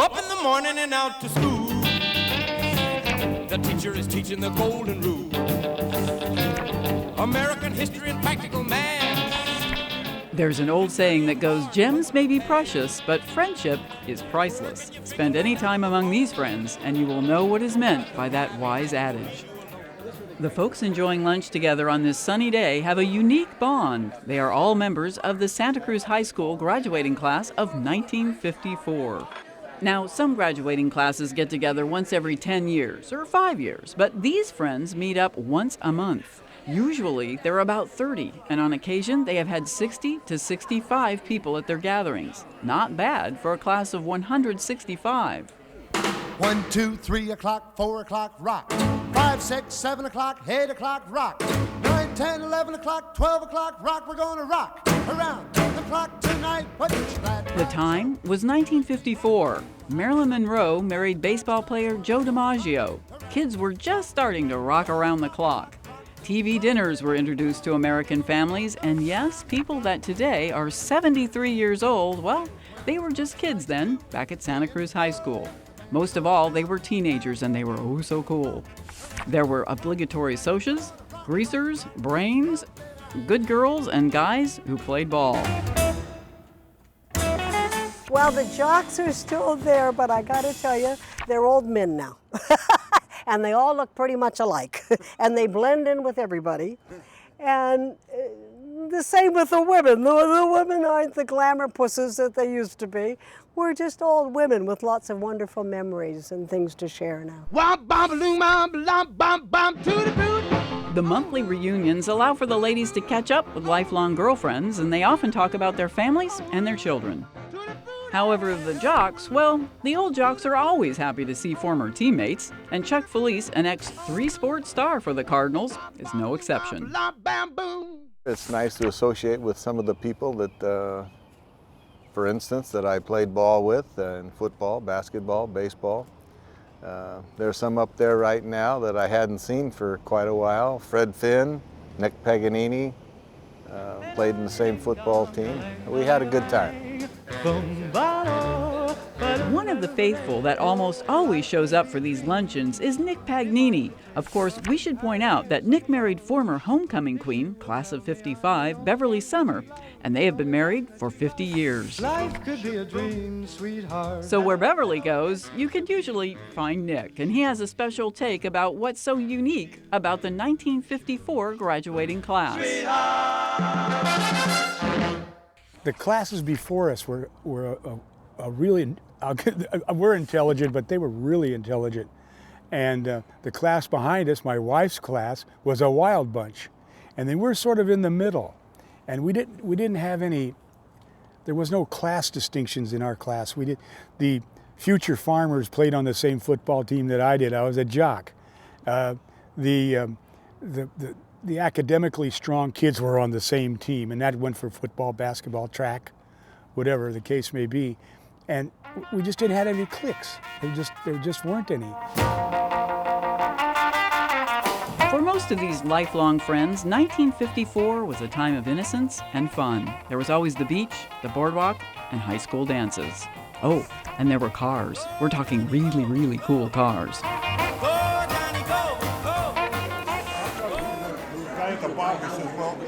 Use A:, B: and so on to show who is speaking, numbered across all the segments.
A: Up in the morning and out to school. The teacher is teaching the golden rule. American history and practical math.
B: There's an old saying that goes, gems may be precious, but friendship is priceless. Spend any time among these friends, and you will know what is meant by that wise adage. The folks enjoying lunch together on this sunny day have a unique bond. They are all members of the Santa Cruz High School graduating class of 1954. Now, some graduating classes get together once every 10 years or 5 years, but these friends meet up once a month. Usually, they're about 30, and on occasion, they have had 60 to 65 people at their gatherings. Not bad for a class of 165.
C: 1, 2, 3 o'clock, 4 o'clock, rock. 5, 6, 7 o'clock, 8 o'clock, rock. 9, 10, 11 o'clock, 12 o'clock, rock. We're gonna rock around the clock tonight.
B: The time was 1954. Marilyn Monroe married baseball player Joe DiMaggio. Kids were just starting to rock around the clock. TV dinners were introduced to American families, and yes, people that today are 73 years old, well, they were just kids then, back at Santa Cruz High School. Most of all, they were teenagers, and they were oh so cool. There were obligatory socias, greasers, brains, good girls, and guys who played ball.
D: Well, the jocks are still there, but I gotta tell you, they're old men now. And they all look pretty much alike. And they blend in with everybody. And the same with the women. The women aren't the glamour pusses that they used to be. We're just old women with lots of wonderful memories and things to share now.
B: The monthly reunions allow for the ladies to catch up with lifelong girlfriends, and they often talk about their families and their children. However, the jocks, well, the old jocks are always happy to see former teammates, and Chuck Felice, an ex-3-sport star for the Cardinals, is no exception.
E: It's nice to associate with some of the people that, for instance, that I played ball with in football, basketball, baseball. There's some up there right now that I hadn't seen for quite a while. Fred Finn, Nick Paganini, played in the same football team. We had a good time.
B: One of the faithful that almost always shows up for these luncheons is Nick Paganini. Of course, we should point out that Nick married former homecoming queen, class of '55, Beverly Summer, and they have been married for 50 years.
F: Life could be a dream, sweetheart.
B: So where Beverly goes, you can usually find Nick, and he has a special take about what's so unique about the 1954 graduating class.
G: The classes before us were really, we're intelligent, but they were really intelligent. And the class behind us, my wife's class, was a wild bunch. And they were sort of in the middle. And we didn't have any, there was no class distinctions in our class. The future farmers played on the same football team that I did. I was a jock. The academically strong kids were on the same team, and that went for football, basketball, track, whatever the case may be. And we just didn't have any cliques. There just weren't any.
B: For most of these lifelong friends, 1954 was a time of innocence and fun. There was always the beach, the boardwalk, and high school dances. Oh, and there were cars. We're talking really, really cool cars.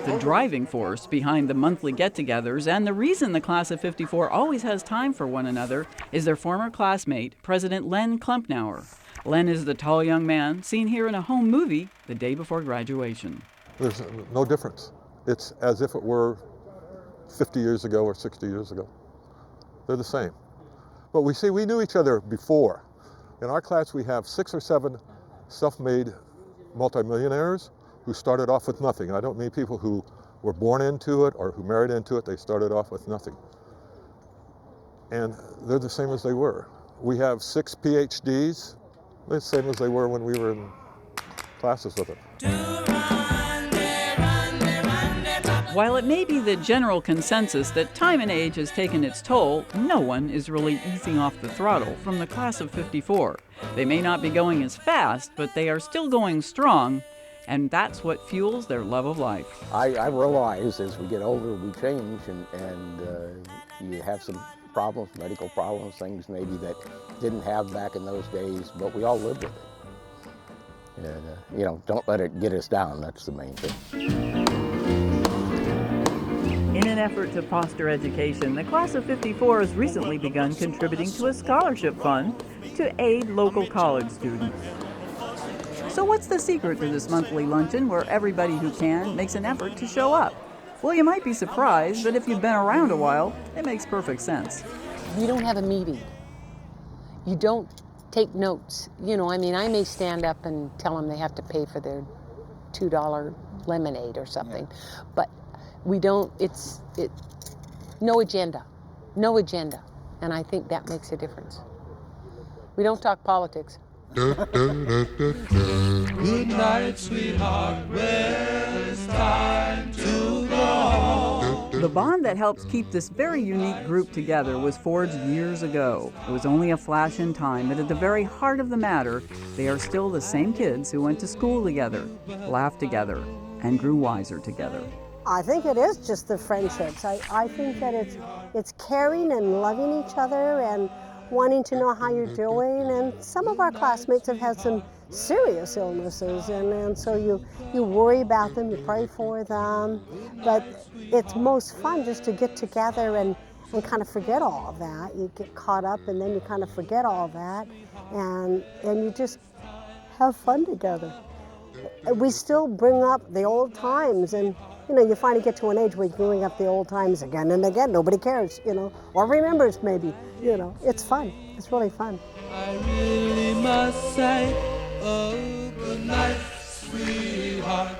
B: The driving force behind the monthly get-togethers and the reason the class of '54 always has time for one another is their former classmate, President Len Klumpnauer. Len is the tall young man seen here in a home movie the day before graduation.
H: There's no difference. It's as if it were 50 years ago or 60 years ago. They're the same. But we knew each other before. In our class, we have 6 or 7 self-made multimillionaires who started off with nothing. I don't mean people who were born into it or who married into it. They started off with nothing. And they're the same as they were. We have 6 PhDs, the same as they were when we were in classes with them.
B: While it may be the general consensus that time and age has taken its toll, no one is really easing off the throttle from the class of '54. They may not be going as fast, but they are still going strong, and that's what fuels their love of life.
I: I realize as we get older we change, and you have some problems, medical problems, things maybe that didn't have back in those days, but we all lived with it. And, you know, don't let it get us down, that's the main thing.
B: In an effort to foster education, the class of '54 has recently begun contributing to a scholarship fund to aid local college students. So what's the secret to this monthly luncheon where everybody who can makes an effort to show up? Well, you might be surprised, but if you've been around a while, it makes perfect sense.
J: You don't have a meeting. You don't take notes. You know, I mean, I may stand up and tell them they have to pay for their $2 lemonade or something, but we don't, no agenda, and I think that makes a difference. We don't talk politics.
A: Good night, sweetheart. Well, it's time to go.
B: The bond that helps keep this very unique group together was forged years ago. It was only a flash in time, but at the very heart of the matter, they are still the same kids who went to school together, laughed together, and grew wiser together.
D: I think it is just the friendships. I think that it's caring and loving each other and wanting to know how you're doing. And some of our classmates have had some serious illnesses, and so you worry about them, you pray for them. But it's most fun just to get together and kind of forget all of that. You get caught up and then you kind of forget all of that, and you just have fun together. We still bring up the old times, and you know, you finally get to an age where you bring up the old times again and again. Nobody cares, you know, or remembers maybe, you know. It's fun. It's really fun.
A: I really must say, oh, good night, sweetheart.